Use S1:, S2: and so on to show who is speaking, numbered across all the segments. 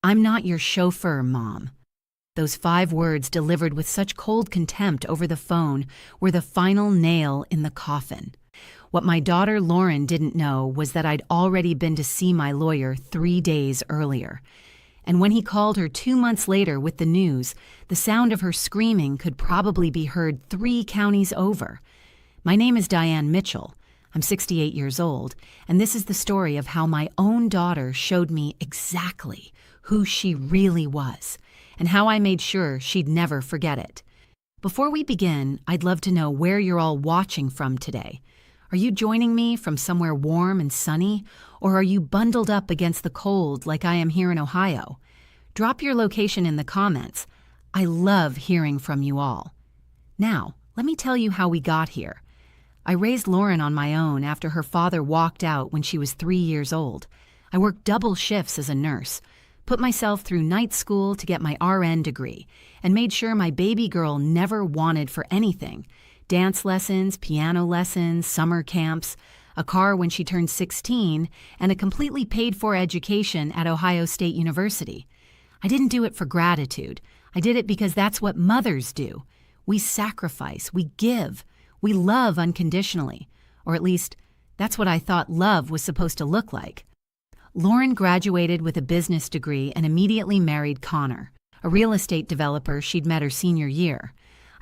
S1: "I'm not your chauffeur, Mom." Those 5 words delivered with such cold contempt over the phone were the final nail in the coffin. What my daughter Lauren didn't know was that I'd already been to see my lawyer 3 days earlier. And when he called her 2 months later with the news, the sound of her screaming could probably be heard 3 counties over. My name is Diane Mitchell. I'm 68 years old, and this is the story of how my own daughter showed me exactly who she really was, and how I made sure she'd never forget it. Before we begin, I'd love to know where you're all watching from today. Are you joining me from somewhere warm and sunny, or are you bundled up against the cold like I am here in Ohio? Drop your location in the comments. I love hearing from you all. Now, let me tell you how we got here. I raised Lauren on my own after her father walked out when she was 3 years old. I worked double shifts as a nurse, put myself through night school to get my RN degree, and made sure my baby girl never wanted for anything: dance lessons, piano lessons, summer camps, a car when she turned 16, and a completely paid-for education at Ohio State University. I didn't do it for gratitude. I did it because that's what mothers do. We sacrifice, we give, we love unconditionally. Or at least, that's what I thought love was supposed to look like. Lauren graduated with a business degree and immediately married Connor, a real estate developer she'd met her senior year.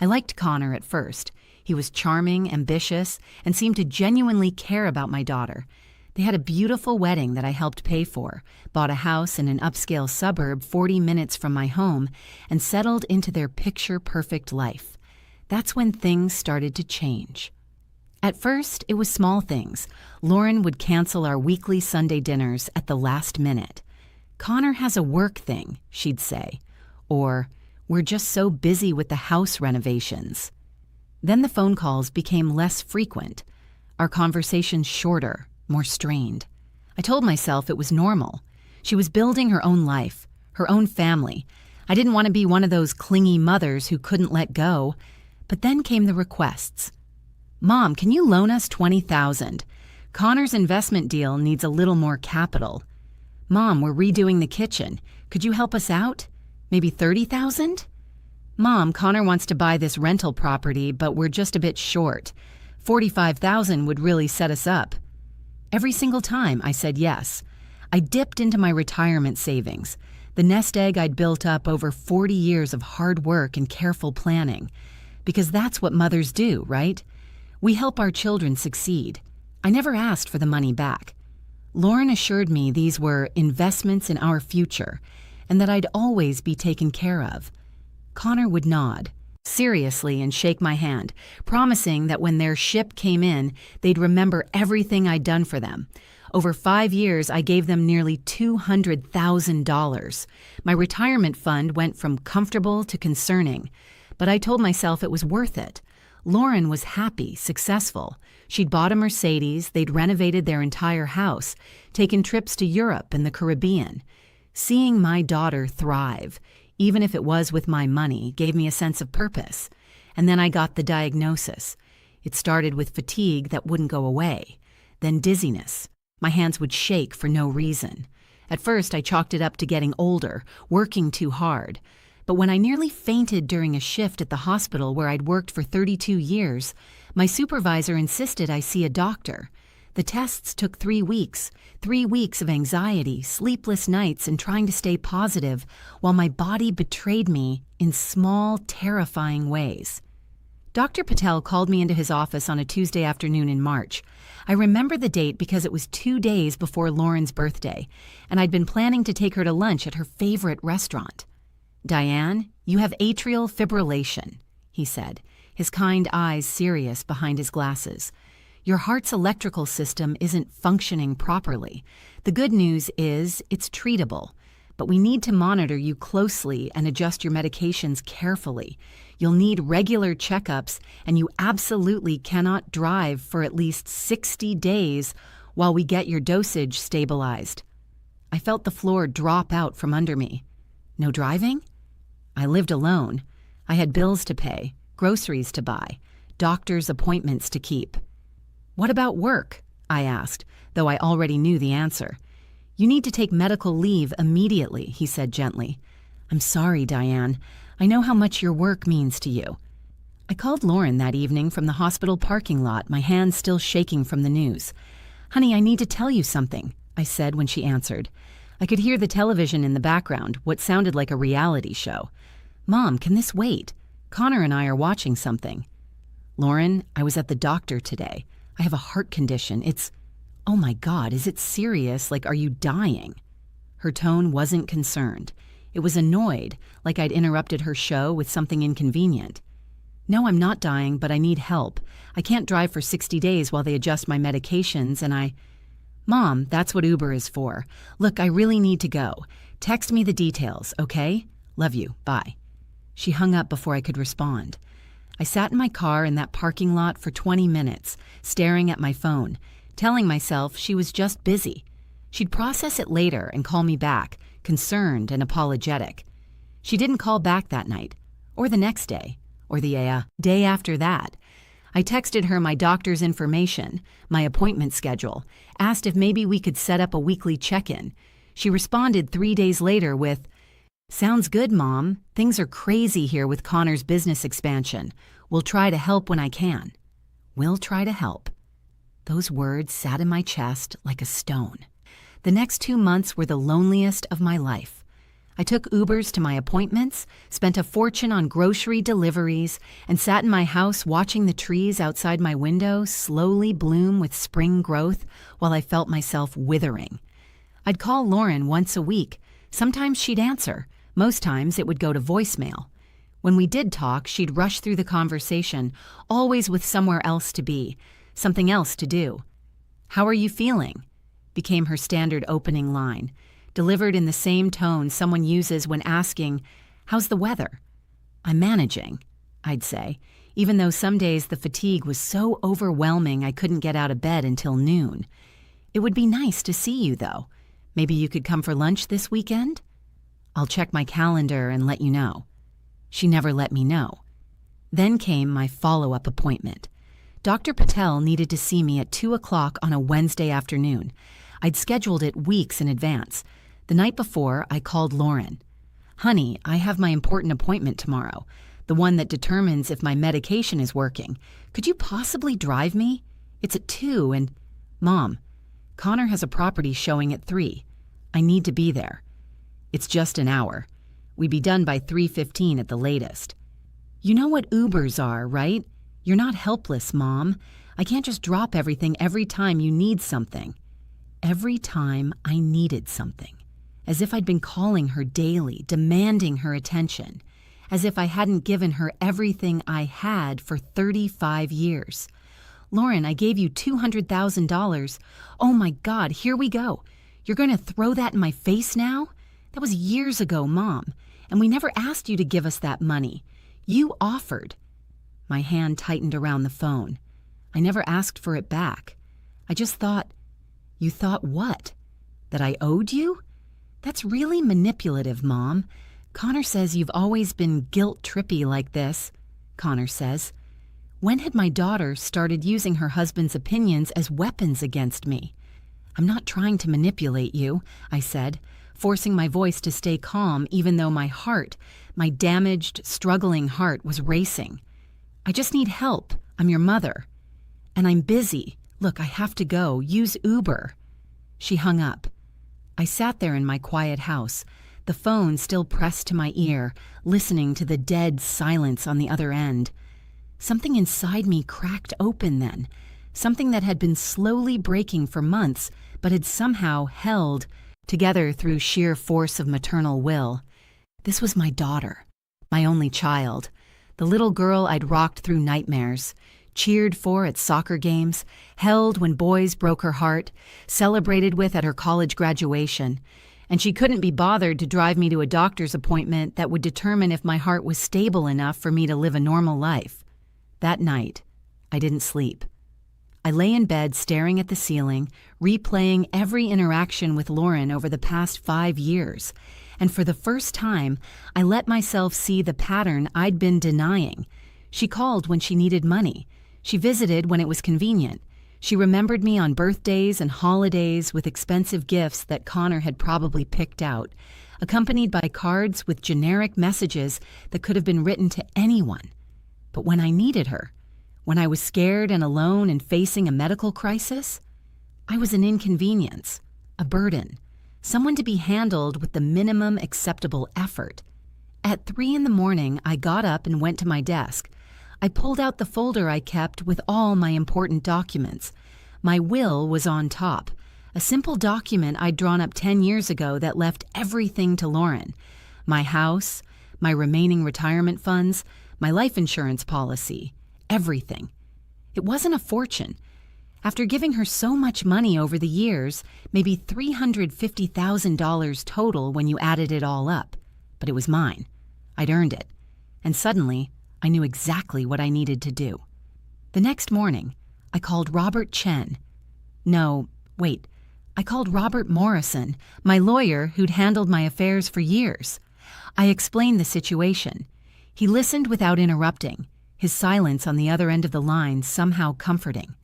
S1: I liked Connor at first. He was charming, ambitious, and seemed to genuinely care about my daughter. They had a beautiful wedding that I helped pay for, bought a house in an upscale suburb 40 minutes from my home, and settled into their picture-perfect life. That's when things started to change. At first, it was small things. Lauren would cancel our weekly Sunday dinners at the last minute. "Connor has a work thing," she'd say. Or, "We're just so busy with the house renovations." Then the phone calls became less frequent, our conversations shorter, more strained. I told myself it was normal. She was building her own life, her own family. I didn't want to be one of those clingy mothers who couldn't let go. But then came the requests. "Mom, can you loan us $20,000? Connor's investment deal needs a little more capital." "Mom, we're redoing the kitchen. Could you help us out? Maybe $30,000? "Mom, Connor wants to buy this rental property, but we're just a bit short. $45,000 would really set us up." Every single time I said yes. I dipped into my retirement savings, the nest egg I'd built up over 40 years of hard work and careful planning. Because that's what mothers do, right? We help our children succeed. I never asked for the money back. Lauren assured me these were investments in our future, and that I'd always be taken care of. Connor would nod, seriously, and shake my hand, promising that when their ship came in, they'd remember everything I'd done for them. Over 5 years, I gave them nearly $200,000. My retirement fund went from comfortable to concerning, but I told myself it was worth it. Lauren was happy, successful. She'd bought a Mercedes, they'd renovated their entire house, taken trips to Europe and the Caribbean. Seeing my daughter thrive, even if it was with my money, gave me a sense of purpose. And then I got the diagnosis. It started with fatigue that wouldn't go away, then dizziness. My hands would shake for no reason. At first, I chalked it up to getting older, working too hard. But when I nearly fainted during a shift at the hospital where I'd worked for 32 years, my supervisor insisted I see a doctor. The tests took 3 weeks, 3 weeks of anxiety, sleepless nights, and trying to stay positive, while my body betrayed me in small, terrifying ways. Dr. Patel called me into his office on a Tuesday afternoon in March. I remember the date because it was 2 days before Lauren's birthday, and I'd been planning to take her to lunch at her favorite restaurant. "Diane, you have atrial fibrillation," he said, his kind eyes serious behind his glasses. "Your heart's electrical system isn't functioning properly. The good news is it's treatable, but we need to monitor you closely and adjust your medications carefully. You'll need regular checkups, and you absolutely cannot drive for at least 60 days while we get your dosage stabilized." I felt the floor drop out from under me. No driving? I lived alone. I had bills to pay, groceries to buy, doctor's appointments to keep. "What about work?" I asked, though I already knew the answer. "You need to take medical leave immediately," he said gently. "I'm sorry, Diane. I know how much your work means to you." I called Lauren that evening from the hospital parking lot, my hands still shaking from the news. "Honey, I need to tell you something," I said when she answered. I could hear the television in the background, what sounded like a reality show. "Mom, can this wait? Connor and I are watching something." "Lauren, I was at the doctor today. I have a heart condition. It's... Oh my God, is it serious? Like, are you dying?" Her tone wasn't concerned. It was annoyed, like I'd interrupted her show with something inconvenient. "No, I'm not dying, but I need help. I can't drive for 60 days while they adjust my medications, and I..." "Mom, that's what Uber is for. Look, I really need to go. Text me the details, okay? Love you. Bye." She hung up before I could respond. I sat in my car in that parking lot for 20 minutes, staring at my phone, telling myself she was just busy. She'd process it later and call me back, concerned and apologetic. She didn't call back that night, or the next day, or the day after that. I texted her my doctor's information, my appointment schedule, asked if maybe we could set up a weekly check-in. She responded 3 days later with, "Sounds good, Mom. Things are crazy here with Connor's business expansion. We'll try to help when I can." "We'll try to help." Those words sat in my chest like a stone. The next 2 months were the loneliest of my life. I took Ubers to my appointments, spent a fortune on grocery deliveries, and sat in my house watching the trees outside my window slowly bloom with spring growth while I felt myself withering. I'd call Lauren once a week. Sometimes she'd answer. Most times it would go to voicemail. When we did talk, she'd rush through the conversation, always with somewhere else to be, something else to do. "How are you feeling?" became her standard opening line, delivered in the same tone someone uses when asking, "How's the weather?" "I'm managing," I'd say, even though some days the fatigue was so overwhelming I couldn't get out of bed until noon. "It would be nice to see you, though. Maybe you could come for lunch this weekend?" "I'll check my calendar and let you know." She never let me know. Then came my follow-up appointment. Dr. Patel needed to see me at 2 o'clock on a Wednesday afternoon. I'd scheduled it weeks in advance. The night before, I called Lauren. "Honey, I have my important appointment tomorrow, the one that determines if my medication is working. Could you possibly drive me? It's at 2 and..." "Mom, Connor has a property showing at 3. I need to be there." "It's just an hour. We'd be done by 3:15 at the latest." "You know what Ubers are, right? You're not helpless, Mom. I can't just drop everything every time you need something." Every time I needed something. As if I'd been calling her daily, demanding her attention. As if I hadn't given her everything I had for 35 years. "Lauren, I gave you $200,000. Oh my God, here we go. You're going to throw that in my face now? That was years ago, Mom. And we never asked you to give us that money. You offered." My hand tightened around the phone. I never asked for it back. I just thought, "You thought what? That I owed you? That's really manipulative, Mom. Connor says you've always been guilt-trippy like this," Connor says. When had my daughter started using her husband's opinions as weapons against me? "I'm not trying to manipulate you," I said, forcing my voice to stay calm even though my heart, my damaged, struggling heart, was racing. "I just need help. I'm your mother. And I'm busy. Look, I have to go. Use Uber." She hung up. I sat there in my quiet house, the phone still pressed to my ear, listening to the dead silence on the other end. Something inside me cracked open then, something that had been slowly breaking for months, but had somehow held together through sheer force of maternal will. This was my daughter, my only child, the little girl I'd rocked through nightmares, cheered for at soccer games, held when boys broke her heart, celebrated with at her college graduation, and she couldn't be bothered to drive me to a doctor's appointment that would determine if my heart was stable enough for me to live a normal life. That night, I didn't sleep. I lay in bed staring at the ceiling, replaying every interaction with Lauren over the past 5 years, and for the first time, I let myself see the pattern I'd been denying. She called when she needed money. She visited when it was convenient. She remembered me on birthdays and holidays with expensive gifts that Connor had probably picked out, accompanied by cards with generic messages that could have been written to anyone. But when I needed her, when I was scared and alone and facing a medical crisis, I was an inconvenience, a burden, someone to be handled with the minimum acceptable effort. At 3 a.m, I got up and went to my desk. I pulled out the folder I kept with all my important documents. My will was on top, a simple document I'd drawn up 10 years ago that left everything to Lauren. My house, my remaining retirement funds, my life insurance policy, everything. It wasn't a fortune. After giving her so much money over the years, maybe $350,000 total when you added it all up. But it was mine. I'd earned it. And suddenly, I knew exactly what I needed to do. The next morning, I called Robert Chen. I called Robert Morrison, my lawyer who'd handled my affairs for years. I explained the situation. He listened without interrupting, his silence on the other end of the line somehow comforting.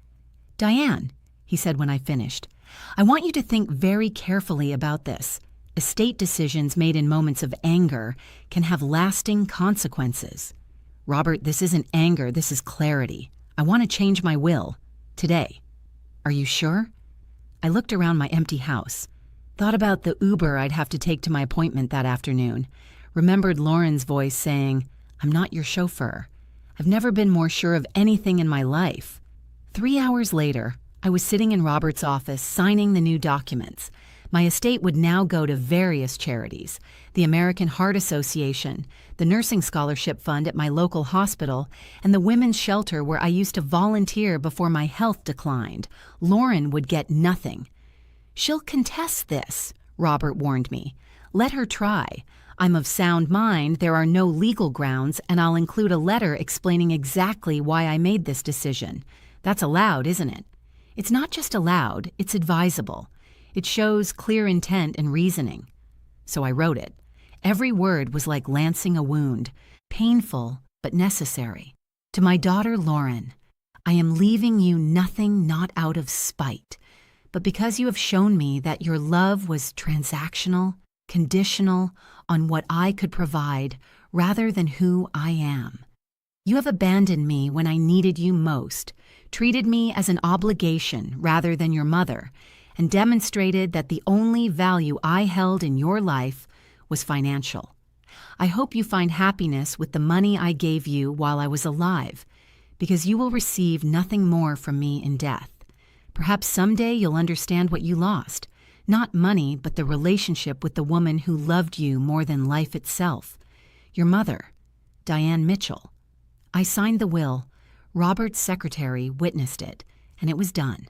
S1: "Diane," he said when I finished, "I want you to think very carefully about this. Estate decisions made in moments of anger can have lasting consequences." "Robert, this isn't anger, this is clarity. I want to change my will. Today." "Are you sure?" I looked around my empty house, thought about the Uber I'd have to take to my appointment that afternoon, remembered Lauren's voice saying, "I'm not your chauffeur." I've never been more sure of anything in my life. 3 hours later, I was sitting in Robert's office signing the new documents. My estate would now go to various charities: the American Heart Association, the Nursing Scholarship Fund at my local hospital, and the women's shelter where I used to volunteer before my health declined. Lauren would get nothing. "She'll contest this," Robert warned me. "Let her try. I'm of sound mind, there are no legal grounds, and I'll include a letter explaining exactly why I made this decision. That's allowed, isn't it?" "It's not just allowed, it's advisable. It shows clear intent and reasoning." So I wrote it. Every word was like lancing a wound, painful but necessary. "To my daughter Lauren, I am leaving you nothing not out of spite, but because you have shown me that your love was transactional, conditional on what I could provide rather than who I am. You have abandoned me when I needed you most, treated me as an obligation rather than your mother, and demonstrated that the only value I held in your life was financial. I hope you find happiness with the money I gave you while I was alive, because you will receive nothing more from me in death. Perhaps someday you'll understand what you lost, not money, but the relationship with the woman who loved you more than life itself. Your mother, Diane Mitchell." I signed the will. Robert's secretary witnessed it, and it was done.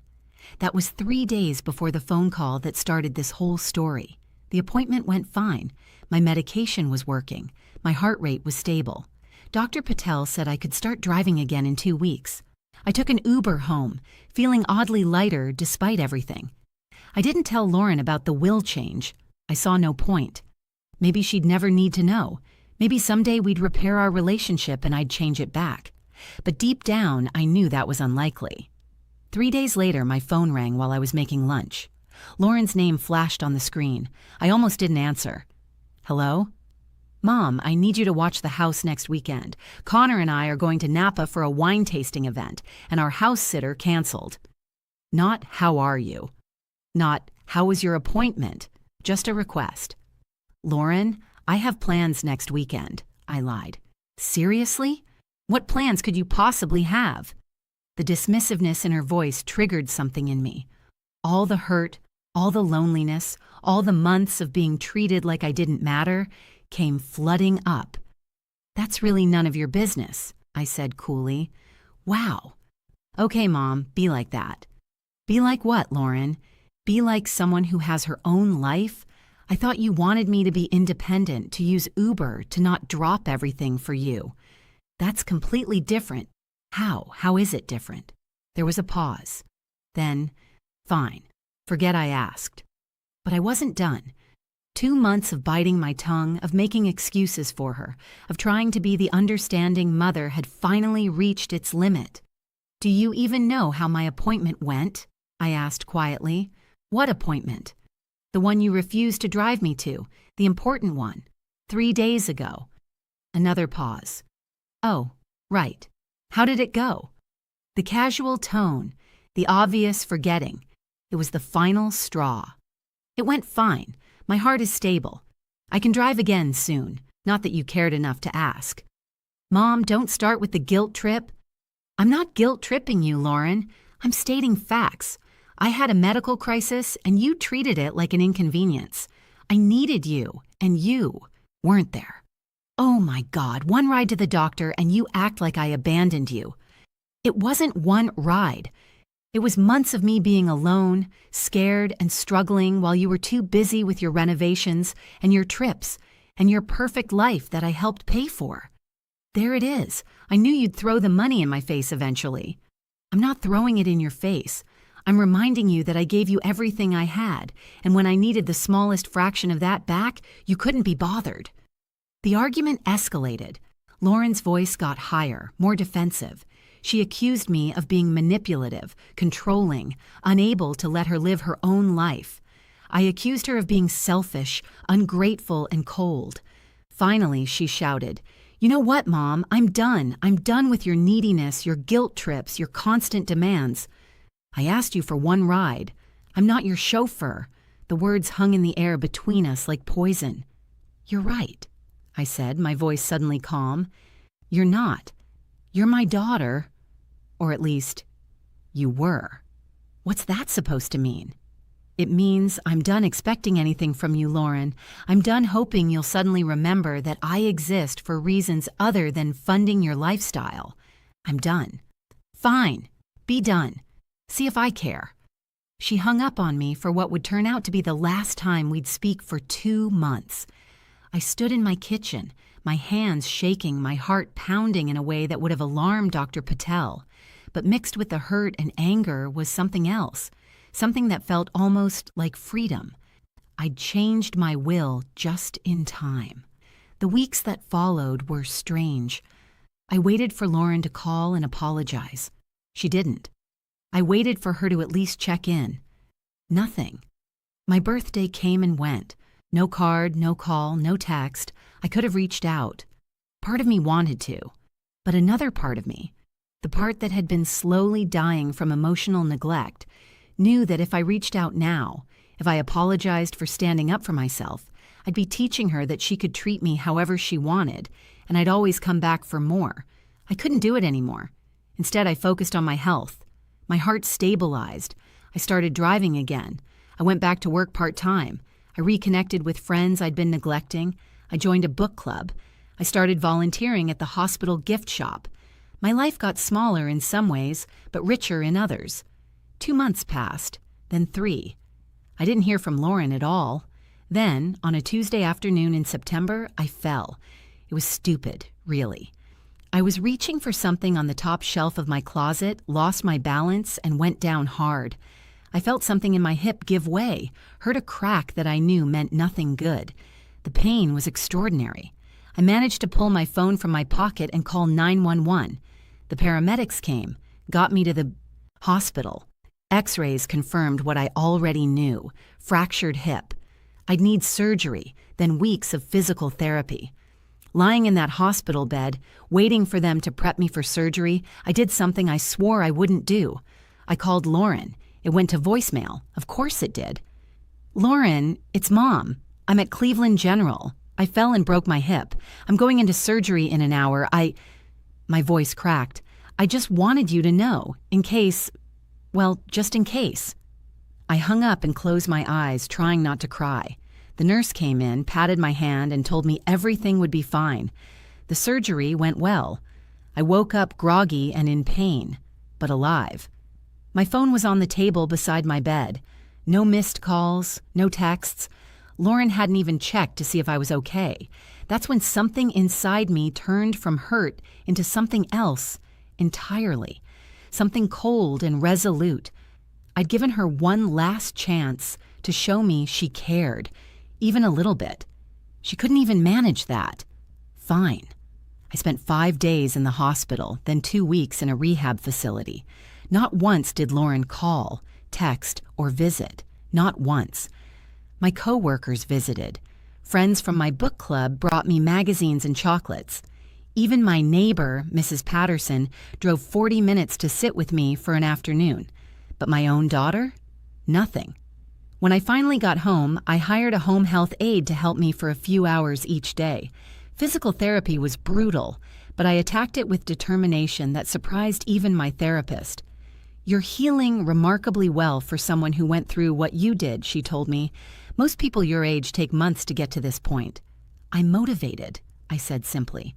S1: That was 3 days before the phone call that started this whole story. The appointment went fine. My medication was working. My heart rate was stable. Dr. Patel said I could start driving again in 2 weeks. I took an Uber home, feeling oddly lighter despite everything. I didn't tell Lauren about the will change. I saw no point. Maybe she'd never need to know. Maybe someday we'd repair our relationship and I'd change it back. But deep down, I knew that was unlikely. 3 days later, my phone rang while I was making lunch. Lauren's name flashed on the screen. I almost didn't answer. "Hello?" "Mom, I need you to watch the house next weekend. Connor and I are going to Napa for a wine tasting event, and our house sitter canceled." Not "how are you?" Not "how was your appointment?" Just a request. "Lauren, I have plans next weekend," I lied. "Seriously? What plans could you possibly have?" The dismissiveness in her voice triggered something in me. All the hurt, all the loneliness, all the months of being treated like I didn't matter came flooding up. "That's really none of your business," I said coolly. "Wow. Okay, Mom, be like that." "Be like what, Lauren? Be like someone who has her own life? I thought you wanted me to be independent, to use Uber, to not drop everything for you. That's completely different." "How? How is it different?" There was a pause. Then, "Fine. Forget I asked." But I wasn't done. 2 months of biting my tongue, of making excuses for her, of trying to be the understanding mother had finally reached its limit. Do you even know how my appointment went? I asked quietly. What appointment? The one you refused to drive me to, the important one, 3 days ago. Another pause. Oh, right. How did it go? The casual tone, the obvious forgetting. It was the final straw. It went fine. My heart is stable. I can drive again soon, not that you cared enough to ask. Mom, don't start with the guilt trip. I'm not guilt-tripping you, Lauren. I'm stating facts. I had a medical crisis, and you treated it like an inconvenience. I needed you, and you weren't there. Oh my God, one ride to the doctor, and you act like I abandoned you. It wasn't one ride. It was months of me being alone, scared and struggling while you were too busy with your renovations and your trips and your perfect life that I helped pay for. There it is. I knew you'd throw the money in my face eventually. I'm not throwing it in your face. I'm reminding you that I gave you everything I had, and when I needed the smallest fraction of that back, you couldn't be bothered. The argument escalated. Lauren's voice got higher, more defensive. She accused me of being manipulative, controlling, unable to let her live her own life. I accused her of being selfish, ungrateful, and cold. Finally, she shouted, "You know what, Mom? I'm done. I'm done with your neediness, your guilt trips, your constant demands. I asked you for one ride. I'm not your chauffeur." The words hung in the air between us like poison. "You're right," I said, my voice suddenly calm. "You're not. You're my daughter. Or at least, you were." What's that supposed to mean? It means I'm done expecting anything from you, Lauren. I'm done hoping you'll suddenly remember that I exist for reasons other than funding your lifestyle. I'm done. Fine. Be done. See if I care. She hung up on me for what would turn out to be the last time we'd speak for 2 months. I stood in my kitchen, my hands shaking, my heart pounding in a way that would have alarmed Dr. Patel. But mixed with the hurt and anger was something else, something that felt almost like freedom. I'd changed my will just in time. The weeks that followed were strange. I waited for Lauren to call and apologize. She didn't. I waited for her to at least check in. Nothing. My birthday came and went. No card, no call, no text. I could have reached out. Part of me wanted to, but another part of me, the part that had been slowly dying from emotional neglect, knew that if I reached out now, if I apologized for standing up for myself, I'd be teaching her that she could treat me however she wanted, and I'd always come back for more. I couldn't do it anymore. Instead, I focused on my health. My heart stabilized. I started driving again. I went back to work part-time. I reconnected with friends I'd been neglecting. I joined a book club. I started volunteering at the hospital gift shop. My life got smaller in some ways, but richer in others. 2 months passed, then 3. I didn't hear from Lauren at all. Then, on a Tuesday afternoon in September, I fell. It was stupid, really. I was reaching for something on the top shelf of my closet, lost my balance, and went down hard. I felt something in my hip give way, heard a crack that I knew meant nothing good. The pain was extraordinary. I managed to pull my phone from my pocket and call 911. The paramedics came, got me to the hospital. X-rays confirmed what I already knew, fractured hip. I'd need surgery, then weeks of physical therapy. Lying in that hospital bed, waiting for them to prep me for surgery, I did something I swore I wouldn't do. I called Lauren. It went to voicemail. Of course it did. "Lauren, it's Mom. I'm at Cleveland General. I fell and broke my hip. I'm going into surgery in an hour. My voice cracked. "I just wanted you to know, in case, well, just in case." I hung up and closed my eyes, trying not to cry. The nurse came in, patted my hand, and told me everything would be fine. The surgery went well. I woke up groggy and in pain, but alive. My phone was on the table beside my bed. No missed calls, no texts. Lauren hadn't even checked to see if I was okay. That's when something inside me turned from hurt into something else entirely. Something cold and resolute. I'd given her one last chance to show me she cared, even a little bit. She couldn't even manage that. Fine. I spent 5 days in the hospital, then 2 weeks in a rehab facility. Not once did Lauren call, text, or visit. Not once. My coworkers visited. Friends from my book club brought me magazines and chocolates. Even my neighbor, Mrs. Patterson, drove 40 minutes to sit with me for an afternoon. But my own daughter? Nothing. When I finally got home, I hired a home health aide to help me for a few hours each day. Physical therapy was brutal, but I attacked it with determination that surprised even my therapist. "You're healing remarkably well for someone who went through what you did," she told me. "Most people your age take months to get to this point." "I'm motivated," I said simply.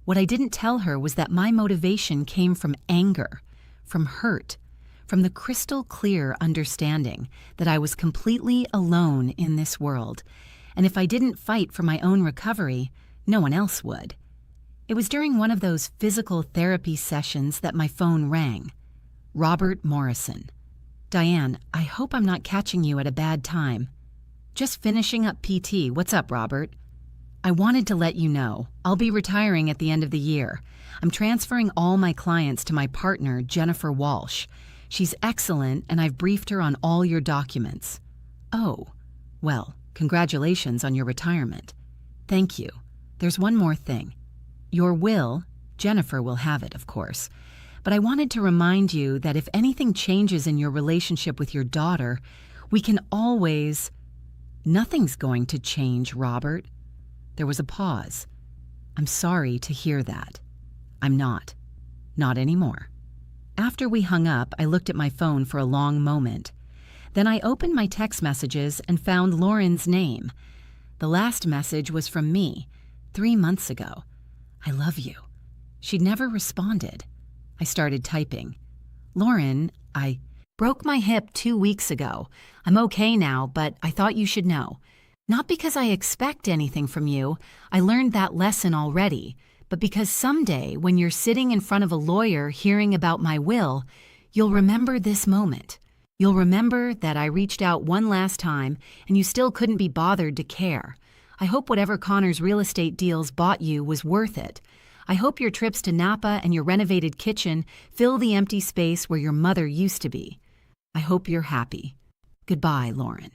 S1: What I didn't tell her was that my motivation came from anger, from hurt, from the crystal clear understanding that I was completely alone in this world, and if I didn't fight for my own recovery, no one else would. It was during one of those physical therapy sessions that my phone rang. Robert Morrison. "Diane, I hope I'm not catching you at a bad time." "Just finishing up PT. What's up, Robert?" "I wanted to let you know. I'll be retiring at the end of the year. I'm transferring all my clients to my partner, Jennifer Walsh. She's excellent, and I've briefed her on all your documents." "Oh, well, congratulations on your retirement." "Thank you. There's one more thing. Your will, Jennifer will have it, of course. But I wanted to remind you that if anything changes in your relationship with your daughter, we can always—" "Nothing's going to change, Robert." There was a pause. "I'm sorry to hear that." "I'm not. Not anymore." After we hung up, I looked at my phone for a long moment. Then I opened my text messages and found Lauren's name. The last message was from me, 3 months ago. "I love you." She'd never responded. I started typing. "Lauren, I broke my hip 2 weeks ago. I'm okay now, but I thought you should know. Not because I expect anything from you, I learned that lesson already, but because someday when you're sitting in front of a lawyer hearing about my will, you'll remember this moment. You'll remember that I reached out one last time and you still couldn't be bothered to care. I hope whatever Connor's real estate deals bought you was worth it. I hope your trips to Napa and your renovated kitchen fill the empty space where your mother used to be. I hope you're happy. Goodbye, Lauren."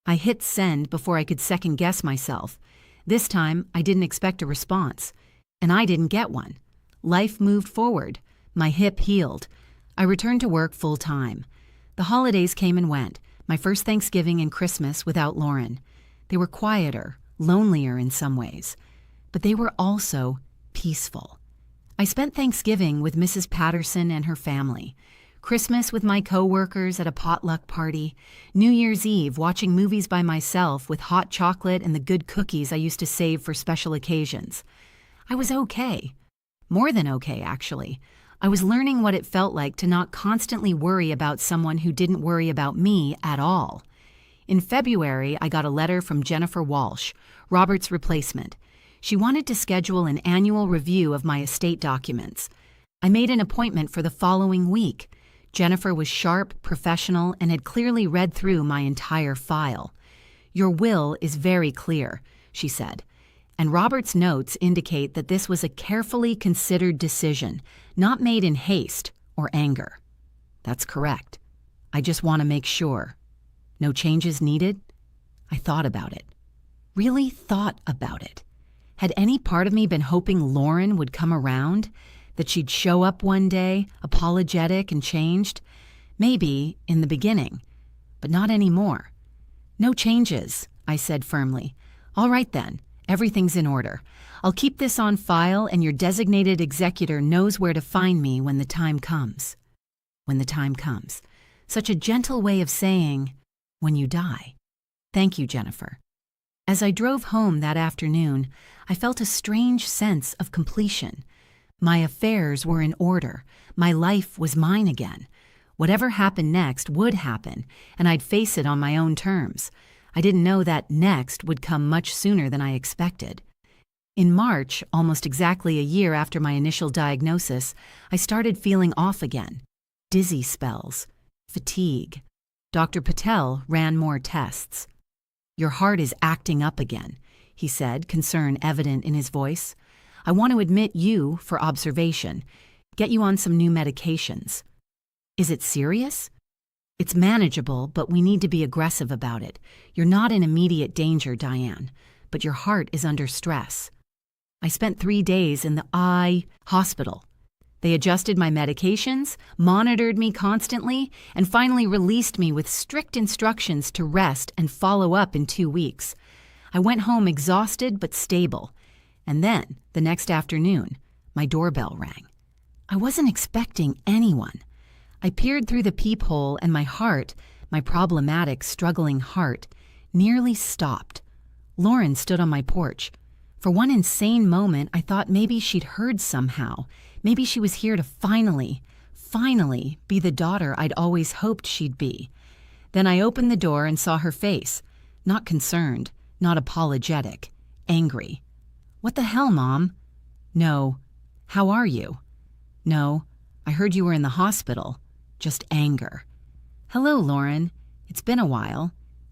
S1: I hit send before I could second-guess myself. This time, I didn't expect a response. And I didn't get one. Life moved forward. My hip healed. I returned to work full-time. The holidays came and went, my first Thanksgiving and Christmas without Lauren. They were quieter, lonelier in some ways, but they were also peaceful. I spent Thanksgiving with Mrs. Patterson and her family, Christmas with my coworkers at a potluck party, New Year's Eve watching movies by myself with hot chocolate and the good cookies I used to save for special occasions. I was okay. More than okay, actually. I was learning what it felt like to not constantly worry about someone who didn't worry about me at all. In February, I got a letter from Jennifer Walsh, Robert's replacement. She wanted to schedule an annual review of my estate documents. I made an appointment for the following week. Jennifer was sharp, professional, and had clearly read through my entire file. "Your will is very clear," she said. And Robert's notes indicate that this was a carefully considered decision, not made in haste or anger. That's correct. I just want to make sure. No changes needed? I thought about it. Really thought about it. Had any part of me been hoping Lauren would come around? That she'd show up one day, apologetic and changed? Maybe, in the beginning, but not anymore. "No changes," I said firmly. "All right then. Everything's in order. I'll keep this on file and your designated executor knows where to find me when the time comes." When the time comes. Such a gentle way of saying, when you die. Thank you, Jennifer. As I drove home that afternoon, I felt a strange sense of completion. My affairs were in order. My life was mine again. Whatever happened next would happen, and I'd face it on my own terms. I didn't know that next would come much sooner than I expected. In March, almost exactly a year after my initial diagnosis, I started feeling off again. Dizzy spells, fatigue. Dr. Patel ran more tests. "Your heart is acting up again," he said, concern evident in his voice. I want to admit you for observation, get you on some new medications. Is it serious? It's manageable, but we need to be aggressive about it. You're not in immediate danger, Diane, but your heart is under stress. I spent 3 days in the hospital. They adjusted my medications, monitored me constantly, and finally released me with strict instructions to rest and follow up in 2 weeks. I went home exhausted but stable. And then, the next afternoon, my doorbell rang. I wasn't expecting anyone. I peered through the peephole and my heart, my problematic, struggling heart, nearly stopped. Lauren stood on my porch. For one insane moment, I thought maybe she'd heard somehow. Maybe she was here to finally be the daughter I'd always hoped she'd be. Then I opened the door and saw her face. Not concerned, not apologetic, angry. "What the hell, Mom?" "No. How are you?" "No. I heard you were in the hospital." Just anger. "Hello, Lauren. It's been a while."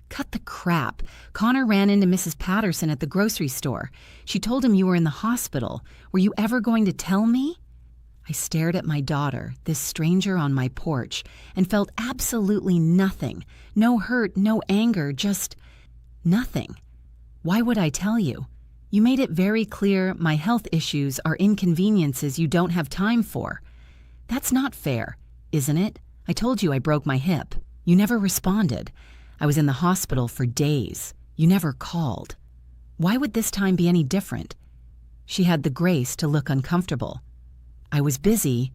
S1: "Cut the crap. Connor ran into Mrs. Patterson at the grocery store. She told him you were in the hospital. Were you ever going to tell me?" I stared at my daughter, this stranger on my porch, and felt absolutely nothing. No hurt, no anger, just nothing. "Why would I tell you? You made it very clear my health issues are inconveniences you don't have time for." "That's not fair, isn't it? I told you I broke my hip. You never responded. I was in the hospital for days. You never called. Why would this time be any different?" She had the grace to look uncomfortable. "I was busy."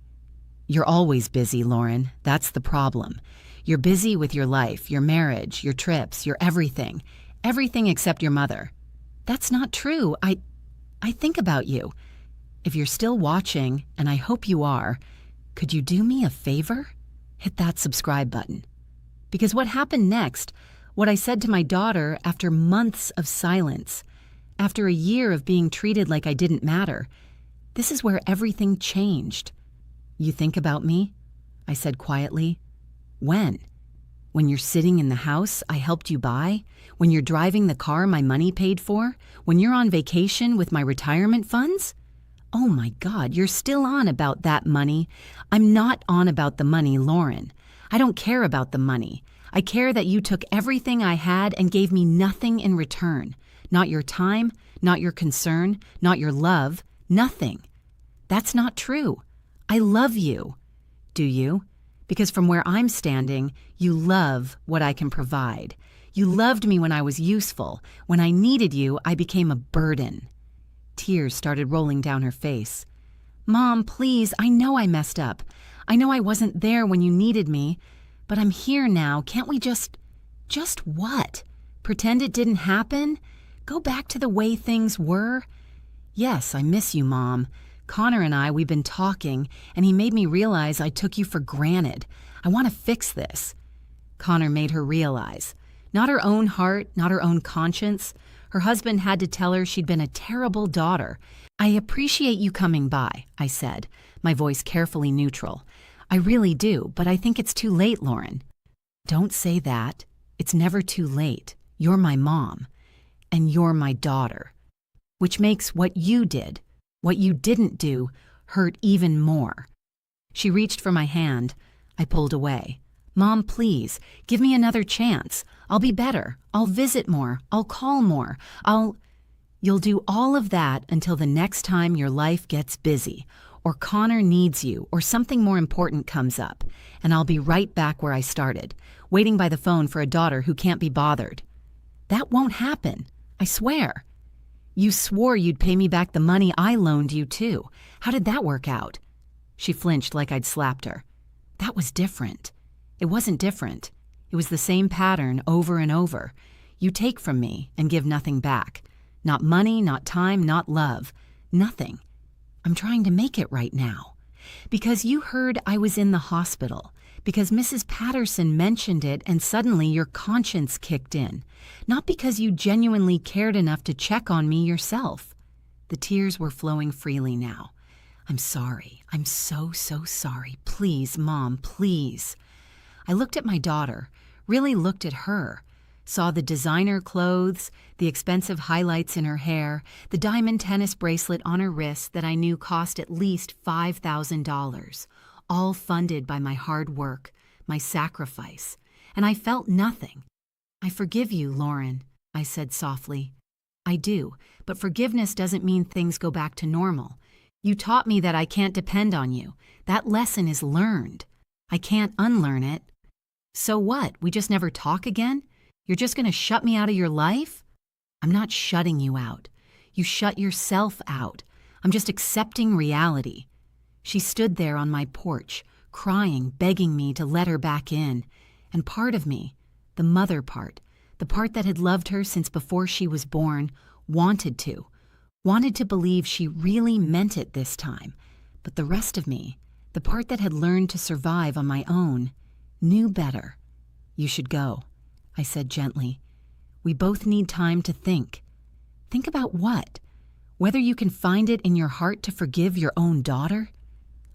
S1: "You're always busy, Lauren. That's the problem. You're busy with your life, your marriage, your trips, your everything. Everything except your mother." "That's not true. I think about you. If you're still watching, and I hope you are, could you do me a favor? Hit that subscribe button." Because what happened next, what I said to my daughter after months of silence, after a year of being treated like I didn't matter, this is where everything changed. "You think about me?" I said quietly. "When? When you're sitting in the house I helped you buy? When you're driving the car my money paid for? When you're on vacation with my retirement funds?" "Oh my God, you're still on about that money." "I'm not on about the money, Lauren. I don't care about the money. I care that you took everything I had and gave me nothing in return. Not your time, not your concern, not your love, nothing. That's not true. I love you." "Do you?" Because from where I'm standing, you love what I can provide. You loved me when I was useful. When I needed you, I became a burden. Tears started rolling down her face. "Mom, please, I know I messed up. I know I wasn't there when you needed me, but I'm here now. Can't we just what? Pretend it didn't happen? Go back to the way things were?" "Yes, I miss you, Mom. Connor and we've been talking, and he made me realize I took you for granted. I want to fix this." Connor made her realize. Not her own heart, not her own conscience. Her husband had to tell her she'd been a terrible daughter. "I appreciate you coming by," I said, my voice carefully neutral. "I really do, but I think it's too late, Lauren." "Don't say that. It's never too late. You're my mom, and you're my daughter." Which makes what you did, what you didn't do, hurt even more. She reached for my hand. I pulled away. "Mom, please, give me another chance. I'll be better. I'll visit more. I'll call more. You'll do all of that until the next time your life gets busy, or Connor needs you, or something more important comes up, and I'll be right back where I started, waiting by the phone for a daughter who can't be bothered." "That won't happen. I swear." "You swore you'd pay me back the money I loaned you, too. How did that work out?" She flinched like I'd slapped her. "That was different." "It wasn't different. It was the same pattern over and over. You take from me and give nothing back. Not money, not time, not love. Nothing. I'm trying to make it right now. Because you heard I was in the hospital. Because Mrs. Patterson mentioned it and suddenly your conscience kicked in. Not because you genuinely cared enough to check on me yourself." The tears were flowing freely now. "I'm sorry. I'm so sorry. Please, Mom, please." I looked at my daughter, really looked at her. saw the designer clothes, the expensive highlights in her hair, the diamond tennis bracelet on her wrist that I knew cost at least $5,000, all funded by my hard work, my sacrifice, and I felt nothing. "I forgive you, Lauren," I said softly. "I do, but forgiveness doesn't mean things go back to normal. You taught me that I can't depend on you. That lesson is learned. I can't unlearn it." "So what? We just never talk again? You're just going to shut me out of your life?" "I'm not shutting you out. You shut yourself out. I'm just accepting reality." She stood there on my porch, crying, begging me to let her back in. And part of me, the mother part, the part that had loved her since before she was born, wanted to believe she really meant it this time. But the rest of me, the part that had learned to survive on my own, knew better. "You should go," I said gently. "We both need time to think." "Think about what? Whether you can find it in your heart to forgive your own daughter?"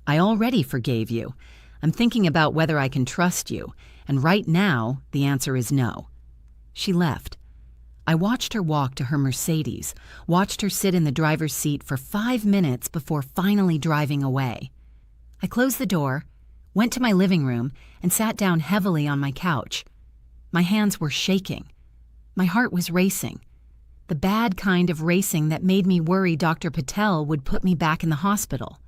S1: "I already forgave you. I'm thinking about whether I can trust you, and right now, the answer is no." She left. I watched her walk to her Mercedes, watched her sit in the driver's seat for 5 minutes before finally driving away. I closed the door, went to my living room, and sat down heavily on my couch. My hands were shaking. My heart was racing. The bad kind of racing that made me worry Dr. Patel would put me back in the hospital.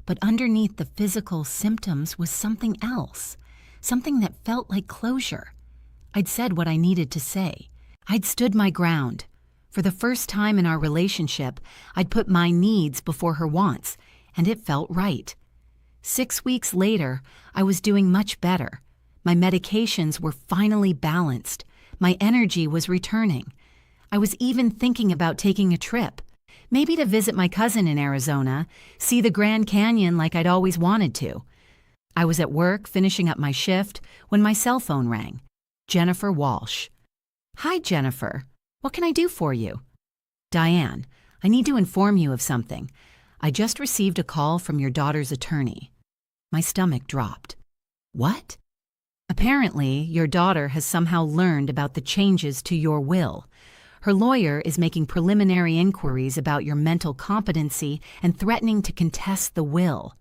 S1: But underneath the physical symptoms was something else, something that felt like closure. I'd said what I needed to say. I'd stood my ground. For the first time in our relationship, I'd put my needs before her wants, and it felt right. 6 weeks later, I was doing much better. My medications were finally balanced. My energy was returning. I was even thinking about taking a trip, maybe to visit my cousin in Arizona, see the Grand Canyon like I'd always wanted to. I was at work finishing up my shift when my cell phone rang. Jennifer Walsh. "Hi, Jennifer. What can I do for you?" "Diane, I need to inform you of something. I just received a call from your daughter's attorney." My stomach dropped. "What?" "Apparently, your daughter has somehow learned about the changes to your will. Her lawyer is making preliminary inquiries about your mental competency and threatening to contest the will."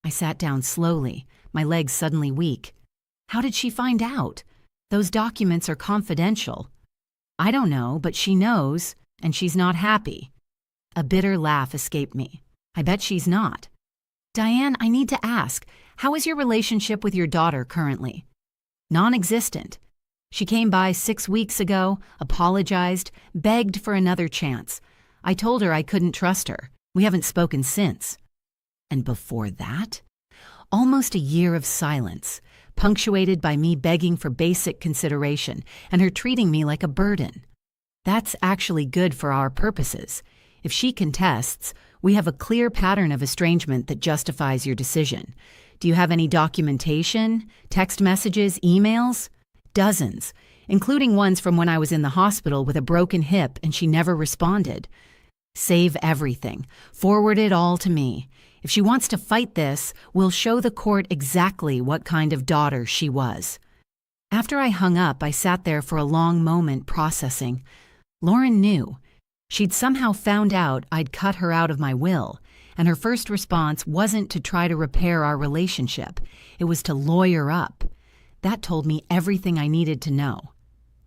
S1: I sat down slowly, my legs suddenly weak. "How did she find out? Those documents are confidential." "I don't know, but she knows, and she's not happy." A bitter laugh escaped me. "I bet she's not." "Diane, I need to ask, how is your relationship with your daughter currently?" "Non-existent. She came by 6 weeks ago, apologized, begged for another chance. I told her I couldn't trust her. We haven't spoken since." "And before that?" "Almost a year of silence, punctuated by me begging for basic consideration and her treating me like a burden." "That's actually good for our purposes. If she contests, we have a clear pattern of estrangement that justifies your decision. Do you have any documentation, text messages, emails?" "Dozens, including ones from when I was in the hospital with a broken hip and she never responded." "Save everything. Forward it all to me. If she wants to fight this, we'll show the court exactly what kind of daughter she was." After I hung up, I sat there for a long moment processing. Lauren knew. She'd somehow found out I'd cut her out of my will, and her first response wasn't to try to repair our relationship. It was to lawyer up. That told me everything I needed to know.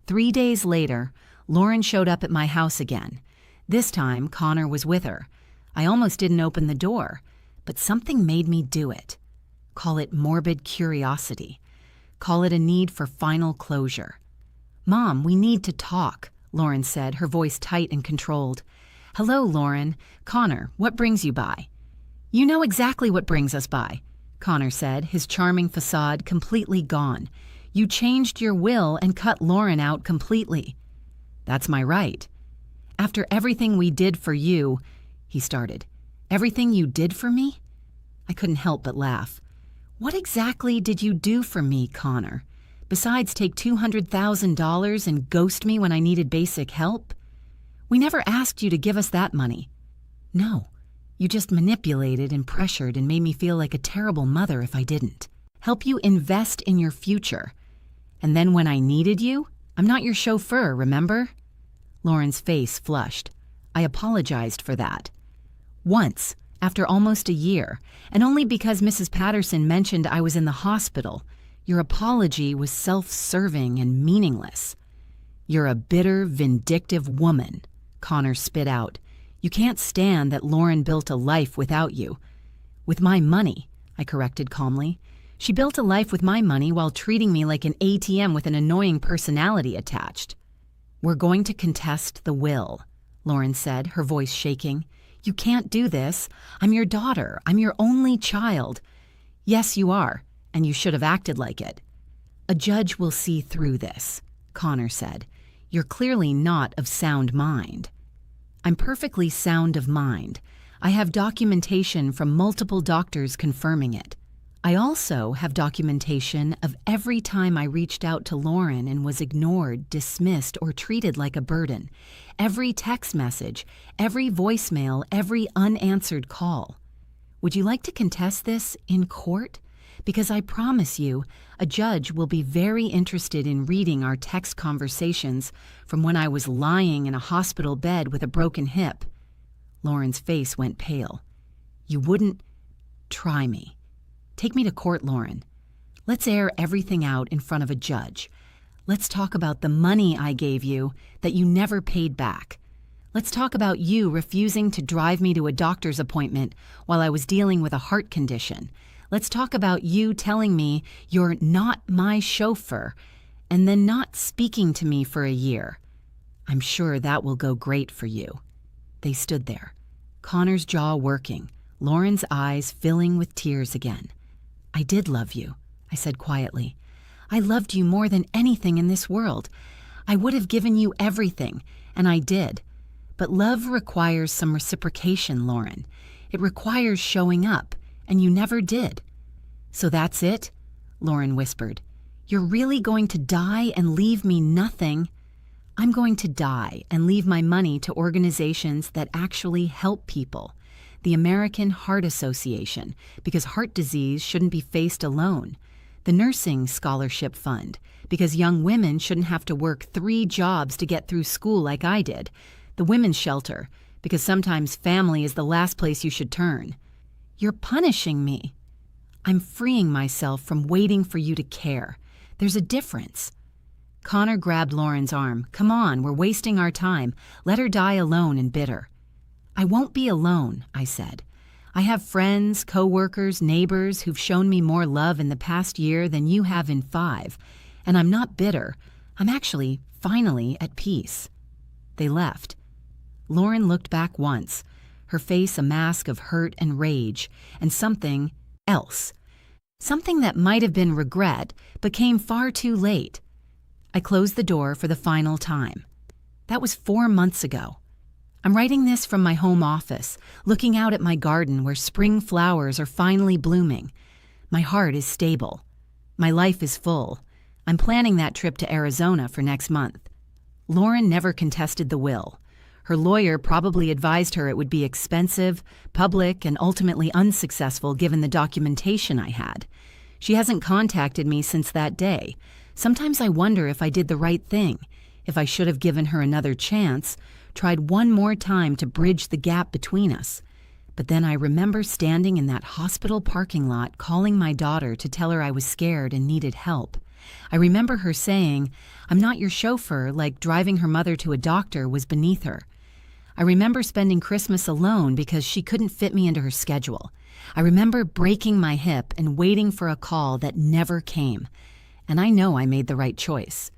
S1: 3 days later, Lauren showed up at my house again. This time, Connor was with her. I almost didn't open the door, but something made me do it. Call it morbid curiosity. Call it a need for final closure. "Mom, we need to talk," Lauren said, her voice tight and controlled. "Hello, Lauren. Connor, what brings you by?" "You know exactly what brings us by," Connor said, his charming facade completely gone. "You changed your will and cut Lauren out completely." "That's my right." "After everything we did for you," he started. "Everything you did for me?" I couldn't help but laugh. "What exactly did you do for me, Connor? Besides take $200,000 and ghost me when I needed basic help? We never asked you to give us that money." "No. You just manipulated and pressured and made me feel like a terrible mother if I didn't. Help you invest in your future. And then when I needed you, I'm not your chauffeur, remember? Lauren's face flushed. I apologized for that. Once, after almost a year, and only because Mrs. Patterson mentioned I was in the hospital, your apology was self-serving and meaningless. You're a bitter, vindictive woman, Connor spit out. You can't stand that Lauren built a life without you. With my money, I corrected calmly. She built a life with my money while treating me like an ATM with an annoying personality attached. We're going to contest the will, Lauren said, her voice shaking. You can't do this. I'm your daughter. I'm your only child. Yes, you are, and you should have acted like it. A judge will see through this, Connor said. You're clearly not of sound mind. I'm perfectly sound of mind. I have documentation from multiple doctors confirming it. I also have documentation of every time I reached out to Lauren and was ignored, dismissed, or treated like a burden. Every text message, every voicemail, every unanswered call. Would you like to contest this in court? Because I promise you, a judge will be very interested in reading our text conversations from when I was lying in a hospital bed with a broken hip. Lauren's face went pale. You wouldn't try me. Take me to court, Lauren. Let's air everything out in front of a judge. Let's talk about the money I gave you that you never paid back. Let's talk about you refusing to drive me to a doctor's appointment while I was dealing with a heart condition. Let's talk about you telling me you're not my chauffeur and then not speaking to me for a year. I'm sure that will go great for you. They stood there, Connor's jaw working, Lauren's eyes filling with tears again. I did love you, I said quietly. I loved you more than anything in this world. I would have given you everything, and I did. But love requires some reciprocation, Lauren. It requires showing up, and you never did. So that's it? Lauren whispered. You're really going to die and leave me nothing? I'm going to die and leave my money to organizations that actually help people. The American Heart Association, because heart disease shouldn't be faced alone. The Nursing Scholarship Fund, because young women shouldn't have to work 3 jobs to get through school like I did. The Women's Shelter, because sometimes family is the last place you should turn. You're punishing me. I'm freeing myself from waiting for you to care. There's a difference. Connor grabbed Lauren's arm. Come on, we're wasting our time. Let her die alone and bitter. I won't be alone, I said. I have friends, co-workers, neighbors who've shown me more love in the past year than you have in 5. And I'm not bitter. I'm actually, finally, at peace. They left. Lauren looked back once, her face a mask of hurt and rage, and something else. Something that might have been regret, but came far too late. I closed the door for the final time. That was 4 months ago. I'm writing this from my home office, looking out at my garden where spring flowers are finally blooming. My heart is stable. My life is full. I'm planning that trip to Arizona for next month. Lauren never contested the will. Her lawyer probably advised her it would be expensive, public, and ultimately unsuccessful given the documentation I had. She hasn't contacted me since that day. Sometimes I wonder if I did the right thing, if I should have given her another chance, tried one more time to bridge the gap between us. But then I remember standing in that hospital parking lot calling my daughter to tell her I was scared and needed help. I remember her saying, I'm not your chauffeur, like driving her mother to a doctor was beneath her. I remember spending Christmas alone because she couldn't fit me into her schedule. I remember breaking my hip and waiting for a call that never came. And I know I made the right choice.